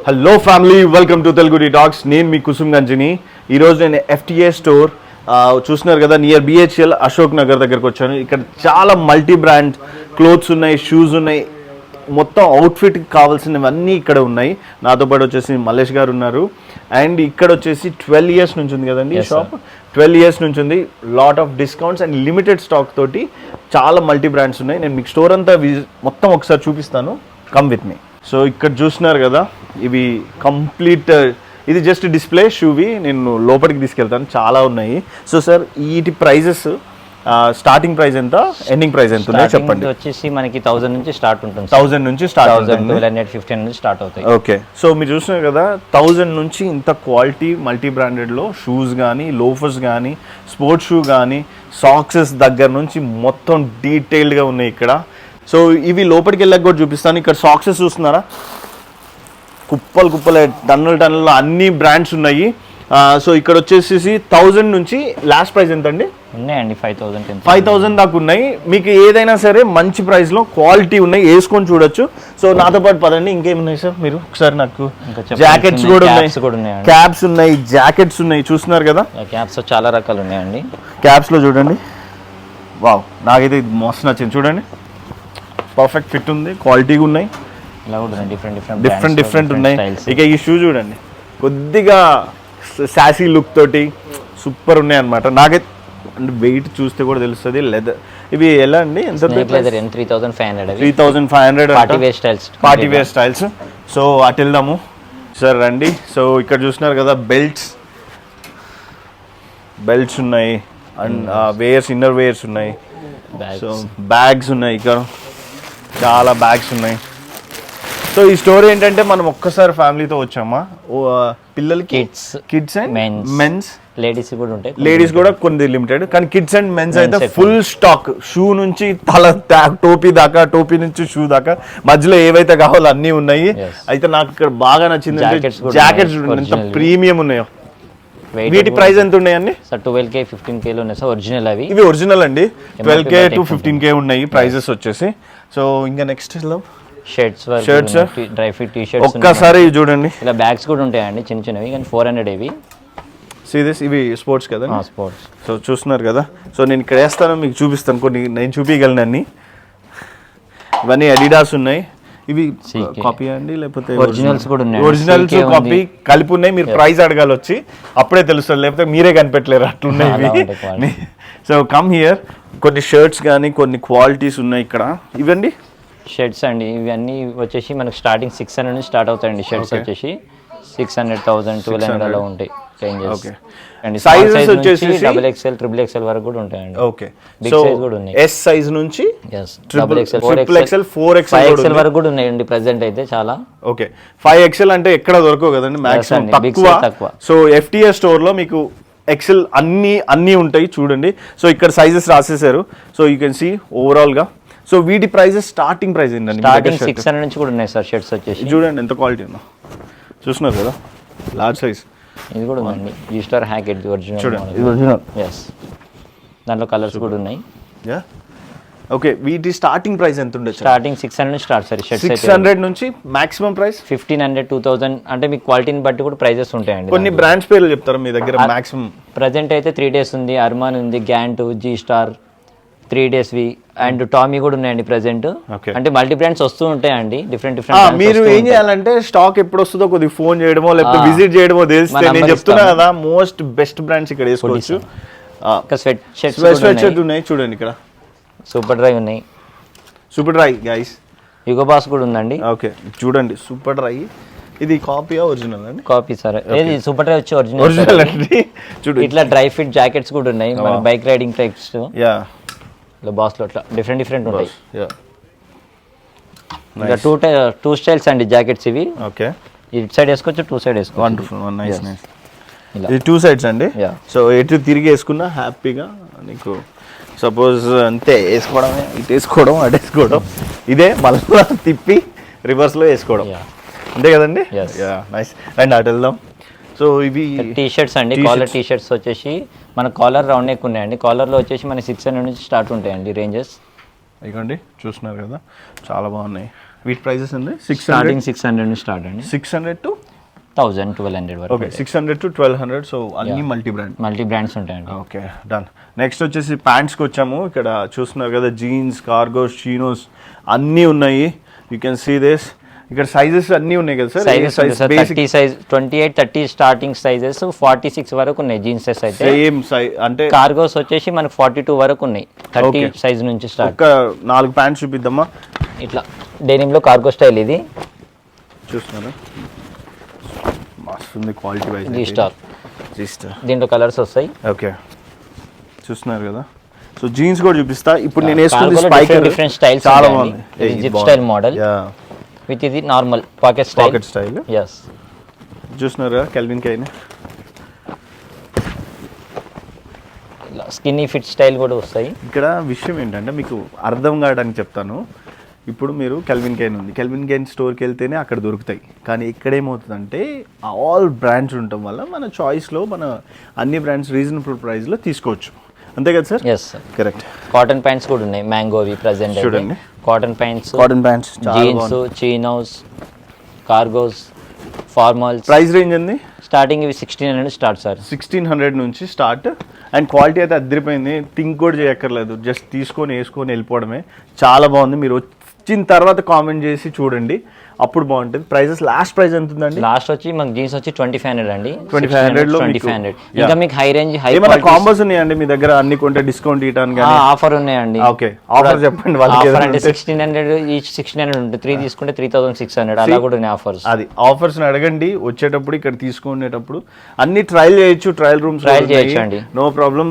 Hello family, welcome to Telugu talks. నేను మీ కుసుమ్ గంజిని. ఈరోజు నేను FTA స్టోర్ చూస్తున్నారు కదా, నియర్ BHL అశోక్ నగర్ దగ్గరకు వచ్చాను. ఇక్కడ చాలా మల్టీ బ్రాండ్ క్లోత్స్ ఉన్నాయి, షూస్ ఉన్నాయి, మొత్తం అవుట్ఫిట్కి కావాల్సినవన్నీ ఇక్కడ ఉన్నాయి. నాతో పాటు వచ్చేసి మహేష్ గారు ఉన్నారు. అండ్ ఇక్కడ వచ్చేసి 12 years నుంచి ఉంది కదండి ఈ షాప్. 12 years నుంచి ఉంది. Lot of discounts and limited stock తోటి చాలా మల్టీ బ్రాండ్స్ ఉన్నాయి. నేను మీకు స్టోర్ అంతా మొత్తం ఒకసారి చూపిస్తాను. Come with me. సో ఇక్కడ చూస్తున్నారు కదా, ఇవి కంప్లీట్, ఇది జస్ట్ డిస్ప్లే షూవి. నేను లోపలికి తీసుకెళ్తాను, చాలా ఉన్నాయి. సో సార్, వీటి ప్రైజెస్ స్టార్టింగ్ ప్రైస్ ఎంత, ఎండింగ్ ప్రైస్ ఎంత ఉన్నాయో చెప్పండి. వచ్చేసి మనకి 1000 నుంచి స్టార్ట్ ఉంటుంది. 1000 నుంచి స్టార్ట్ అవుతుంది. 1215 నుంచి స్టార్ట్ అవుతాయి. ఓకే, సో మీరు చూస్తున్నారు కదా, 1000 నుంచి ఇంత క్వాలిటీ మల్టీ బ్రాండెడ్లో షూస్ కానీ, లోఫర్స్ కానీ, స్పోర్ట్స్ షూ కానీ, సాక్సెస్ దగ్గర నుంచి మొత్తం డీటెయిల్డ్గా ఉన్నాయి ఇక్కడ. సో ఇవి లోపలికి వెళ్ళాక కూడా చూపిస్తాను. ఇక్కడ సాక్సెస్ చూస్తున్నారా, కుప్పలు కుప్పలు, టన్నుల అన్ని బ్రాండ్స్ ఉన్నాయి. సో ఇక్కడ వచ్చేసి 1000 నుంచి లాస్ట్ ప్రైస్ ఎంత అండి? ఉన్నాయండి 5000 దాకా ఉన్నాయి. మీకు ఏదైనా సరే మంచి ప్రైస్లో క్వాలిటీ ఉన్నాయి, వేసుకొని చూడొచ్చు. సో నాతో పాటు పదండి, ఇంకేమున్నాయి సార్ మీరు ఒకసారి నాకు. జాకెట్స్ కూడా ఉన్నాయి, క్యాప్స్ ఉన్నాయి, జాకెట్స్ ఉన్నాయి. చూస్తున్నారు కదా, క్యాప్స్ చాలా రకాలు ఉన్నాయండి. క్యాప్స్లో చూడండి, వావ్, నాకైతే ఇది మస్తు నచ్చింది. చూడండి, పర్ఫెక్ట్ ఫిట్ ఉంది, క్వాలిటీగా ఉన్నాయి, డిఫరెంట్ ఉన్నాయి. ఇక ఈ షూ చూడండి, కొద్దిగా సాసీ లుక్ తోటి సూపర్ ఉన్నాయి అనమాట. నాకైతే వెయిట్ చూస్తే కూడా తెలుస్తుంది. లెదర్ ఇవి ఎలా అండి, ఎంత? 3500 పార్టీ వేర్ స్టైల్స్. సో అటు వెళ్దాము సార్, రండి. సో ఇక్కడ చూస్తున్నారు కదా, బెల్ట్స్ ఉన్నాయి, అండ్ వేర్స్, ఇన్నర్ వేర్స్ ఉన్నాయి. సో బ్యాగ్స్ ఉన్నాయి, ఇక్కడ చాలా బ్యాగ్స్ ఉన్నాయి. సో ఈ స్టోరీ ఏంటంటే, మనం ఒక్కసారి ఫ్యామిలీతో వచ్చామా, పిల్లలకి కిడ్స్ అండ్ మెన్స్, లేడీస్ కూడా ఉంటాయి, లేడీస్ కూడా కొన్ని లిమిటెడ్, కానీ కిడ్స్ అండ్ మెన్స్ అయితే ఫుల్ స్టాక్. షూ నుంచి టోపీ దాకా, టోపీ నుంచి షూ దాకా, మధ్యలో ఏవైతే కావాలో అన్నీ ఉన్నాయి. అయితే నాకు ఇక్కడ బాగా నచ్చింది జాకెట్స్ ఎంత ప్రీమియం ఉన్నాయో. వీటి ప్రైస్ ఎంత ఉన్నాయండి? 12K 15K లో ఉన్నాయి సార్, ఒరిజినల్. అవి ఇవి ఒరిజినల్ అండి. 12K to 15K ఉన్నాయి ప్రైజెస్ వచ్చేసి. సో ఇంకా next shirts, dry fit T shirts ఒక్కసారి చూడండి. ఇలా బ్యాగ్స్ కూడా ఉంటాయండి, చిన్న చిన్నవి, కానీ 400 ఇవి. ఇవి స్పోర్ట్స్ కదా, స్పోర్ట్స్. సో చూస్తున్నారు కదా. సో నేను ఇక్కడ వేస్తాను, మీకు చూపిస్తాను, కొన్ని నేను చూపించగలను అన్ని. ఇవన్నీ అడిడాస్ ఉన్నాయి. ఇవి కాపీ అండి, లేకపోతే ఒరిజినల్స్ కూడా ఉన్నాయి? ఒరిజినల్స్ కాపీ కలిపి ఉన్నాయి. మీరు ప్రైస్ అడగాలి వచ్చి, అప్పుడే తెలుస్తుంది, లేకపోతే మీరే కనిపెట్టలేరు, అట్లున్నాయి ఇవి. So come here. కొన్ని షర్ట్స్ కానీ కొన్ని క్వాలిటీస్ ఉన్నాయి ఇక్కడ. ఇవండి షర్ట్స్ అండి, ఇవన్నీ వచ్చేసి మనకు స్టార్టింగ్ 600 నుంచి స్టార్ట్ అవుతాయండి. షర్ట్స్ వచ్చేసి 600, 1000, 1200 అలా ఉంటాయి రేంజెస్. సైజెస్ వచ్చేసి XXL, XXL వరకు కూడా ఉంటాయండి. ఓకే, బిగ్ సైజ్ కూడా ఉన్నాయి. S సైజ్ నుంచి XXL, 4XL వరకు కూడా ఉన్నాయండి ప్రెజెంట్ అయితే చాలా. ఓకే, 5XL అంటే ఎక్కడ దొరకవు కదండి, మాక్సిమం తక్కువ. సో FTA స్టోర్ లో మీకు XL అన్ని ఉంటాయి చూడండి. సో ఇక్కడ సైజెస్ రాసేసారు. So you can see overall గా. సో వీటి ప్రైజెస్ స్టార్టింగ్ ప్రైస్ ఏంటండి? స్టార్టింగ్ 600 నుంచి కూడా ఉన్నాయి సార్ షర్ట్స్ వచ్చేసి. చూడండి ఎంత క్వాలిటీ ఉందో, చూస్తున్నారు కదా, లార్జ్ సైజ్. ఇది కూడా ఉందండి, ఈ స్టార్ హ్యాకెట్ ఒరిజినల్. చూడండి, ఇది ఒరిజినల్. yes, దాంట్లో కలర్స్ కూడా ఉన్నాయి. Yeah, okay. వీటి స్టార్టింగ్ ప్రైస్ ఎంత ఉండొచ్చు? స్టార్టింగ్ 600 నుంచి స్టార్ట్ సార్ షర్ట్స్. 600 నుంచి మాక్సిమం ప్రైస్ 1500, 2000, అంటే మీకు క్వాలిటీని బట్టి కూడా ప్రైజెస్ ఉంటాయండి. కొన్ని బ్రాండ్స్ పేర్లు చెప్తారా మీ దగ్గర? మాక్సిమం ప్రెజెంట్ అయితే 3 days ఉంది, అర్మాన్ ఉంది, గ్యాంట్, జీ స్టార్ 3 days వి, అండ్ టామీ కూడా ఉన్నాయండి ప్రెజెంట్. అంటే మల్టీ బ్రాండ్స్ వస్తూ ఉంటాయండి, డిఫరెంట్. మీరు ఏం చేయాలంటే, స్టాక్ ఎప్పుడు వస్తుందో కొద్దిగా ఫోన్ చేయడమో లేకపోతే విజిట్ చేయడమో తెలిస్తే, నేను చెప్తున్నా కదా, మోస్ట్ బెస్ట్ బ్రాండ్స్ ఇక్కడ వేసుకోవచ్చు. స్వెట్ షర్ట్ ఉన్నాయి చూడండి, ఇక్కడ సూపర్ డ్రై ఉన్నాయి. సూపర్ డ్రై గైస్, యుగో బాస్ కూడా ఉందండి. ఓకే, చూడండి సూపర్ డ్రై. ఇది కాపీయా ఒరిజినల్ అండి? Copy sir. ఇది సూపర్ డ్రై వచ్చి ఒరిజినల్ అండి. చూడండి, ఇట్లా డ్రై ఫిట్ జాకెట్స్ కూడా ఉన్నాయి, మన బైక్ రైడింగ్ టైప్స్. యా, ఇలా బాస్లో అట్లా డిఫరెంట్ ఉంటాయి. ఇంకా టూ స్టైల్స్ అండి జాకెట్స్ ఇవి. ఓకే, ఇటు సైడ్ వేసుకోవచ్చు, టూ సైడ్ వేసుకోవచ్చు. Wonderful, nice nice. ఇది 2 sides అండి. సో ఎటు తిరిగి వేసుకున్నా హ్యాపీగా నీకు. సపోజ్ అంతే వేసుకోవడమే, ఇటు వేసుకోవడం, అటు వేసుకోవడం, ఇదే మళ్ళీ తిప్పి రివర్స్లో వేసుకోవడం, అంతే కదండి. నైస్. అండ్ అటు వెళ్దాం. సో ఇవి టీ షర్ట్స్ అండి, కాలర్ టీ షర్ట్స్ వచ్చేసి మన కాలర్ రౌండ్ నెక్ ఉన్నాయండి. కాలర్లో వచ్చేసి మన 600 నుంచి స్టార్ట్ ఉంటాయండి రేంజెస్. ఇవ్వండి, చూస్తున్నారు కదా, చాలా బాగున్నాయి. వీటి ప్రైజెస్ అండి స్టార్టింగ్ 600 నుంచి స్టార్ట్ అండి, 600 to 1000-1200 వరకు. Okay 600 to 1200. సో అన్ని మల్టీ బ్రాండ్స్ ఉంటాయండి. Okay done. నెక్స్ట్ వచ్చేసి ప్యాంట్స్కి వచ్చాము. ఇక్కడ చూస్తున్నారు కదా జీన్స్, కార్గోస్, చీనోస్ అన్నీ ఉన్నాయి. You can see this. ఇక్కడ సైజెస్ అన్నీ ఉన్నాయి కదా sir? Sizes 30 size, 28, 30 starting sizes, 46 వరకు ఉన్నాయి జీన్సెస్ అయితే. సేమ్ సైజ్ అంటే కార్గోస్ వచ్చేసి మనకు 42 వరకు ఉన్నాయి, 30 సైజ్ నుంచి స్టార్ట్. ఒక 4 ప్యాంట్స్ చూపిద్దామా? ఇట్లా డెనిమ్ లో కార్గో స్టైల్ ఇది చూస్తున్నారా? మస్తుంది క్వాలిటీ వైజ్. జీ స్టార్ దీంట్లో కలర్స్ వస్తాయి. ఓకే చూస్తున్నారు కదా. సో జీన్స్ కూడా చూపిస్తా. ఇప్పుడు నేను వేసుకున్న స్పైకర్ డిఫరెంట్ స్టైల్స్ చాలా బాగుంది. జిప్ స్టైల్ మోడల్ విత్ ఇది నార్మల్ పాకెట్ స్టైల్. yes చూస్తున్నారా? Calvin Klein skinny fit style కూడా వస్తాయి. ఇక్కడ విషయం ఏంటంటే మీకు అర్థం కావడానికి చెప్తాను. ఇప్పుడు మీరు కెల్విన్ కైన్ ఉంది, కెల్విన్ కైన్ స్టోర్కి వెళ్తేనే అక్కడ దొరుకుతాయి. కానీ ఇక్కడ ఏమవుతుందంటే ఆల్ బ్రాండ్స్ ఉండటం వల్ల మన చాయిస్లో మన అన్ని బ్రాండ్స్ రీజనబుల్ ప్రైస్లో తీసుకోవచ్చు. అంతే కదా sir? Yes sir, correct. Cotton pants కూడా ఉన్నాయి, మ్యాంగోవి ప్రజెంట్. చూడండి cotton pants, jeans, chinos, cargos, formals. Price range ఉంది స్టార్టింగ్ ఇవి 1600 స్టార్ట్ సార్. 1600 నుంచి స్టార్ట్. అండ్ క్వాలిటీ అయితే అద్దరిపోయింది. థింక్ కూడా చేయక్కర్లేదు, జస్ట్ తీసుకొని వేసుకొని వెళ్ళిపోవడమే. చాలా బాగుంది. మీరు వచ్చిన తర్వాత కామెంట్ చేసి చూడండి, అప్పుడు బాగుంటుంది. ప్రైజెస్ లాస్ట్ ప్రైస్ ఎంత ఉందండి? లాస్ట్ వచ్చి మనకి జీన్స్ వచ్చి 2500 అండి. 2500 లో 2500. ఇంకా మీకు హై రేంజ్ ఏమైనా కాంబోస్ ఉన్నాయండి మీ దగ్గర? అన్ని కొంటే డిస్కౌంట్ ఇవ్వడానికి ఆఫర్ ఉన్నాయండి. ఓకే ఆఫర్ చెప్పండి వాళ్ళకి. ఆఫర్ అంటే 1600 ఈచ్ 1600 ఉంటుంది. 3 తీసుకుంటే 3600 అలా కూడా ఉన్నాయి ఆఫర్స్. అది ఆఫర్స్ ని అడగండి వచ్చేటప్పుడు, ఇక్కడ తీసుకునేటప్పుడు. అన్ని ట్రయల్ చేయొచ్చు, ట్రయల్ రూమ్స్ ట్రయల్ చేయొచ్చు అండి, నో ప్రాబ్లం.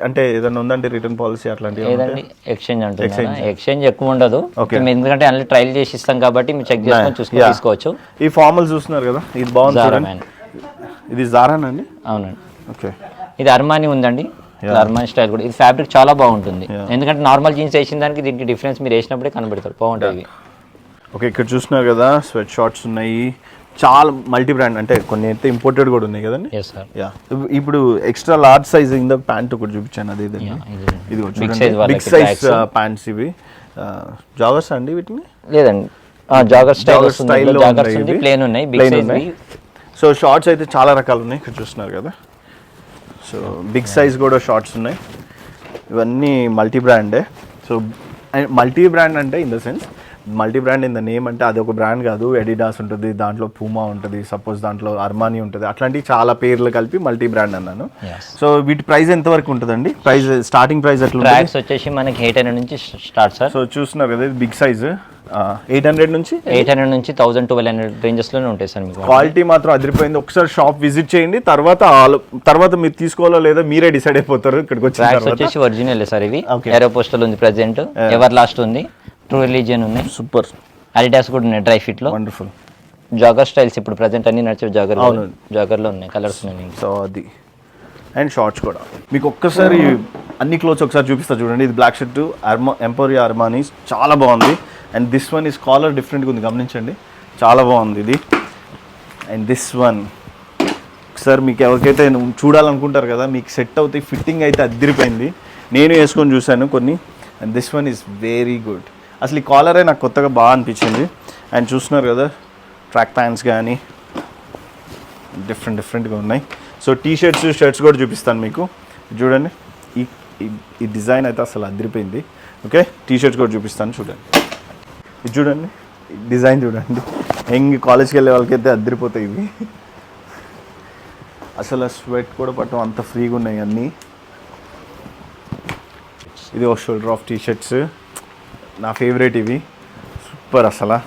అంటే ఏదైనా ఉందంటే రిటర్న్ పాలసీ అట్లాంటివి? ఏదండి ఎక్స్చేంజ్ అంటే ఎక్స్చేంజ్ ఎక్కువ ఉండదు, ఎందుకంటే అన్ని ట్రయల్ చేసి ఇస్తాం కాబట్టి మీరు చెక్ చేసుకొని చూసుకొని తీసుకోవచ్చు. ఈ ఫార్మల్ చూస్తున్నారు కదా, ఇది బాగుంది చూడండి. ఇది జారానండి? అవునండి. ఓకే ఇది అర్మానీ ఉందండి, అర్మానీ స్టైల్ కూడా. ఇది ఫ్యాబ్రిక్ చాలా బాగుంటుంది, ఎందుకంటే నార్మల్ జీన్స్ వేసిన దానికి దీనికి డిఫరెన్స్ మీరు వేసినప్పుడే కనబడతారు, బాగుంటాయి. ఓకే ఇక్కడ చూస్తున్నారు కదా స్వెట్ షార్ట్స్ ఉన్నాయి, చాలా మల్టీ బ్రాండ్. అంటే కొన్ని అయితే ఇంపోర్టెడ్ కూడా ఉన్నాయి కదండి? Yes sir. యా ఇప్పుడు ఎక్స్ట్రా లార్జ్ సైజ్ ఇంత ప్యాంట్ ఒకటి చూపించాను, అది ఇది బిగ్ సైజ్ ప్యాంట్స్. ఇవి జాగర్స్ అండి వీటిని? లేదండి, జాగర్ స్టైల్ జాగర్స్ ఉంది, ప్లేన్ ఉన్నాయి, బిగ్ సైజ్. సో షార్ట్స్ అయితే చాలా రకాలు ఉన్నాయి, ఇక్కడ చూస్తున్నారు కదా. సో బిగ్ సైజ్ కూడా షార్ట్స్ ఉన్నాయి. ఇవన్నీ మల్టీ బ్రాండే. సో మల్టీ బ్రాండ్ అంటే in the sense multi brand in the name, అంటే అది ఒక బ్రాండ్ కాదు. ఎడిడాస్ ఉంటుంది, దాంట్లో పూమా ఉంటుంది, సపోజ్ దాంట్లో అర్మానీ ఉంటుంది, అట్లాంటివి చాలా పేర్లు కలిపి మల్టీ బ్రాండ్ అన్నాను. సో వీటి ప్రైస్ ఎంత వరకు ఉంటుందండి? ప్రైస్ స్టార్టింగ్ ప్రైస్ ఎట్లా? ట్రాక్స్ వచ్చేసి మనకి 800 నుంచి స్టార్ట్ సార్. సో చూస్తున్నారు కదా ఇది బిగ్ సైజ్, 800 నుంచి 1000-1200 రేంజెస్ లోనే ఉంటాయి సార్. మీకు క్వాలిటీ మాత్రం అదిరిపోయింది. ఒకసారి షాప్ విజిట్ చేయండి, తర్వాత మీరు తీసుకోవాలో లేదా మీరే డిసైడ్ అయిపోతారు. ఇక్కడికి వచ్చేసి ఒరిజినల్ సార్. ఇవి ఏరో పోస్టల్ ఉంది ప్రెసెంట్, ఎవర్ లాస్ట్ ఉంది, ట్రూ రిలీజియన్ ఉన్నాయి, సూపర్. అడిడాస్ కూడా ఉన్నాయి డ్రై ఫిట్ లో, వండర్ఫుల్. జాగర్ స్టైల్స్ ఇప్పుడు ప్రెసెంట్ అన్ని నడిచే జాగర్ లో ఉన్నాయి, కలర్స్ ఉన్నాయి. సో అది అండ్ షార్ట్స్ కూడా మీకు ఒక్కసారి అన్ని క్లోత్స్ ఒకసారి చూపిస్తా చూడండి. ఇది బ్లాక్ షర్ట్ ఎంపోరియా అర్మానీ, చాలా బాగుంది. And this one is collar డిఫరెంట్గా ఉంది, గమనించండి, చాలా బాగుంది ఇది. అండ్ దిస్ వన్ ఒకసారి మీకు ఎవరికైతే చూడాలనుకుంటారు కదా, మీకు సెట్ అవుతాయి. ఫిట్టింగ్ అయితే అదిరిపోయింది, నేను వేసుకొని చూశాను కొన్ని. And this one is very good. అసలు ఈ కాలరే నాకు కొత్తగా బాగా అనిపించింది. అండ్ చూస్తున్నారు కదా ట్రాక్ ప్యాంట్స్ కానీ డిఫరెంట్గా ఉన్నాయి. సో టీ షర్ట్స్ కూడా చూపిస్తాను మీకు. చూడండి ఈ డిజైన్ అయితే అసలు అదిరిపోయింది. ఓకే టీ షర్ట్స్ కూడా చూపిస్తాను చూడండి. ఇది చూడండి డిజైన్ చూడండి, కాలేజ్కి వెళ్ళే వాళ్ళకైతే అదిరిపోతాయి ఇవి. అసలు స్వెట్ కూడా పట్టడం అంత ఫ్రీగా ఉన్నాయి అన్నీ. ఇది ఒక షోల్డర్ ఆఫ్ టీ షర్ట్స్, నా ఫేవరెట్ ఇవి, సూపర్ అసలు.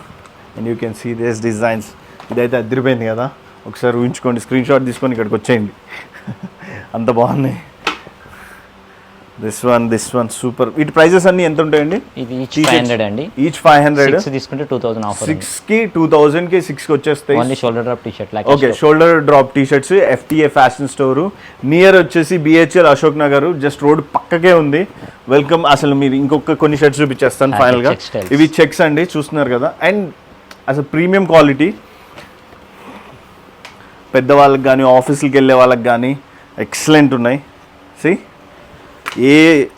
And you can see this designs. ఇదైతే అదిరిపోయింది కదా, ఒకసారి ఊహించుకోండి, స్క్రీన్ షాట్ తీసుకొని ఇక్కడికి వచ్చేయండి, అంత బాగున్నాయి. This one super. వీటి ప్రైజెస్ అన్ని ఎంత ఉంటాయండి? ఇది ఈచ్ 500 అండి. ఈచ్ 500 తీసుకుంటే 2000 ఆఫర్. 6కి 2000కి 6కి వచ్చేస్తాయి. Only shoulder drop T shirt. Okay shoulder drop T shirts, FTA fashion store, near వచ్చేసి BHL Ashok Nagar, just road పక్కకే ఉంది. వెల్కమ్. అసలు మీరు ఇంకొక కొన్ని షర్ట్స్ చూపించేస్తాను ఫైనల్గా. ఇవి చెక్స్ అండి, చూస్తున్నారు కదా. అండ్ అసలు ప్రీమియం క్వాలిటీ, పెద్దవాళ్ళకి కానీ ఆఫీసులకి వెళ్ళే వాళ్ళకి కానీ ఎక్సలెంట్ ఉన్నాయి. సి ఏ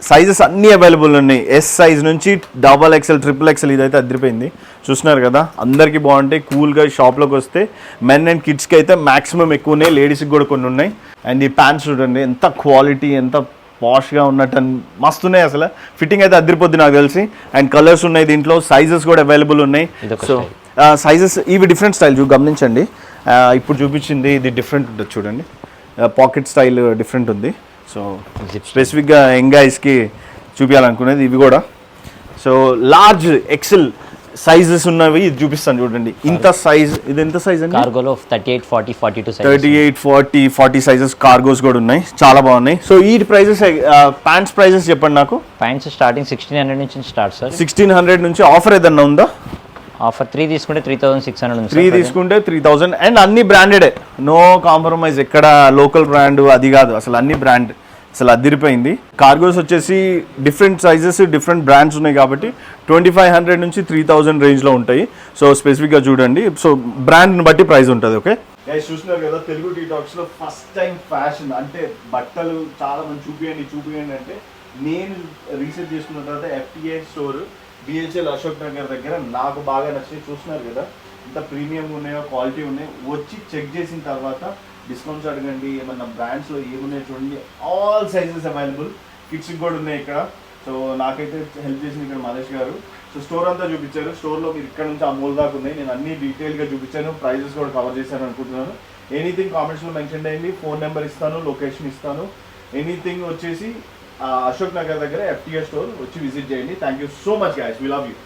సైజెస్ అన్నీ అవైలబుల్ ఉన్నాయి. ఎస్ సైజ్ నుంచి XXL, XXL ఇదైతే అదిరిపోయింది. చూస్తున్నారు కదా, అందరికీ బాగుంటాయి. కూల్గా షాప్లోకి వస్తే మెన్ అండ్ కిడ్స్కి అయితే మ్యాక్సిమం ఎక్కువ ఉన్నాయి, లేడీస్కి కూడా కొన్ని ఉన్నాయి. అండ్ ఈ ప్యాంట్స్ చూడండి ఎంత క్వాలిటీ, ఎంత పాష్గా ఉన్నట్టు మస్తు ఉన్నాయి. అసలు ఫిట్టింగ్ అయితే అదిరిపోద్ది నాకు తెలిసి. అండ్ కలర్స్ ఉన్నాయి దీంట్లో, సైజెస్ కూడా అవైలబుల్ ఉన్నాయి. సో సైజెస్ ఇవి డిఫరెంట్ స్టైల్ గమనించండి. ఇప్పుడు చూపించింది ఇది డిఫరెంట్ ఉంటుంది చూడండి, పాకెట్ స్టైల్ డిఫరెంట్ ఉంది. సో స్పెసిఫిక్గా యంగ్ గైస్కి చూపించాలనుకునేది ఇవి కూడా. సో లార్జ్ ఎక్సెల్ సైజెస్ ఉన్నవి ఇది చూపిస్తాను చూడండి. ఇంత సైజ్, ఇది ఎంత సైజ్ అండి? కార్గోలో 38, 40, 42 38, 40, 40 సైజెస్ కార్గోస్ కూడా ఉన్నాయి, చాలా బాగున్నాయి. సో ఈ ప్రైజెస్, ప్యాంట్స్ ప్రైజెస్ చెప్పండి నాకు. ప్యాంట్స్ స్టార్టింగ్ 1600 నుంచి స్టార్ట్ సార్. 1600 నుంచి. ఆఫర్ ఏదన్నా ఉందా? ఆఫర్ 3 తీసుకుంటే 3600 ఉంది. 3 తీసుకుంటే 3000. అండ్ అన్ని బ్రాండెడే, నో కాంప్రమైజ్. ఎక్కడ లోకల్ బ్రాండ్ అది కాదు, అసలు అన్ని బ్రాండ్. అసలు అదిరిపోయింది. కార్గోస్ వచ్చేసి డిఫరెంట్ సైజెస్, డిఫరెంట్ బ్రాండ్స్ ఉన్నాయి కాబట్టి 2500 నుంచి 3000 రేంజ్లో ఉంటాయి. సో స్పెసిఫిక్గా చూడండి. సో బ్రాండ్ని బట్టి ప్రైస్ ఉంటుంది. ఓకే గైస్, చూస్తున్నారు కదా తెలుగు టీ టాక్స్లో ఫస్ట్ టైం ఫ్యాషన్ అంటే బట్టలు చాలా మంది చూపియండి అంటే నేను రీసెర్చ్ చేసుకున్న తర్వాత FTA store BHL Ashok Nagar దగ్గర నాకు బాగా నచ్చింది. చూస్తున్నారు కదా ఇంత ప్రీమియం ఉన్నాయో, క్వాలిటీ ఉన్నాయి. వచ్చి చెక్ చేసిన తర్వాత డిస్కౌంట్స్ అడగండి, ఏమన్నా బ్రాండ్స్లో ఏమున్నాయో చూడండి. ఆల్ సైజెస్ అవైలబుల్, కిడ్స్కి కూడా ఉన్నాయి ఇక్కడ. సో నాకైతే హెల్ప్ చేసింది ఇక్కడ మహేష్ గారు. సో స్టోర్ అంతా చూపించారు. స్టోర్లో మీరు ఇక్కడ నుంచి ఆ మూల దాకా ఉన్నాయి. నేను అన్ని డీటెయిల్గా చూపించాను, ప్రైజెస్ కూడా కవర్ చేశాను అనుకుంటున్నాను. ఎనీథింగ్ కామెంట్స్లో మెన్షన్ చేయండి, ఫోన్ నెంబర్ ఇస్తాను, లొకేషన్ ఇస్తాను. ఎనీథింగ్ వచ్చేసి అశోక్ నగర్ దగ్గర FTA స్టోర్ వచ్చి విజిట్ చేయండి. Thank you so much guys, we love you.